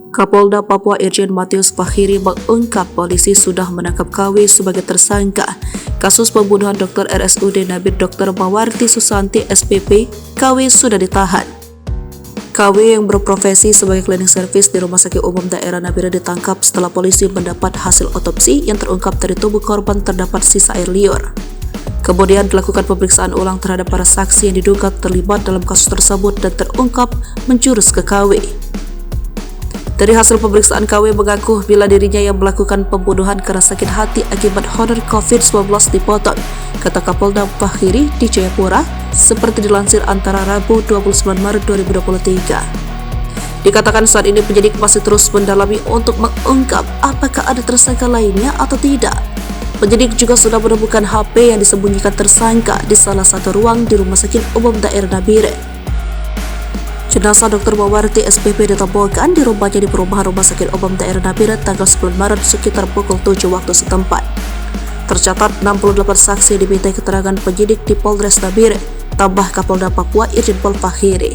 Kapolda Papua Irjen Matius Fakhiri mengungkap polisi sudah menangkap KW sebagai tersangka kasus pembunuhan Dr. RSUD Nabir Dr. Mawarti Susanti SPP. KW sudah ditahan. KW yang berprofesi sebagai cleaning service di Rumah Sakit Umum Daerah Nabire ditangkap setelah polisi mendapat hasil otopsi yang terungkap dari tubuh korban terdapat sisa air liur. Kemudian dilakukan pemeriksaan ulang terhadap para saksi yang diduga terlibat dalam kasus tersebut dan terungkap menjurus ke KW. Dari hasil pemeriksaan, KW mengaku bila dirinya yang melakukan pembunuhan karena sakit hati akibat honor COVID-19 dipotong, kata Kapolda Fakhiri di Jayapura, seperti dilansir Antara Rabu 29 Maret 2023. Dikatakan saat ini penyidik masih terus mendalami untuk mengungkap apakah ada tersangka lainnya atau tidak. Penyidik juga sudah menemukan HP yang disembunyikan tersangka di salah satu ruang di Rumah Sakit Umum Daerah Nabire. Jenazah Dr. Mawarti SPP ditemukan di rumahnya di perumahan Rumah Sakit Umum Daerah Nabire tanggal 10 Maret sekitar pukul 7 waktu setempat. Tercatat 68 saksi dimintai keterangan penyidik di Polres Nabire, tambah Kapolda Papua Irjen Pol Fakhiri.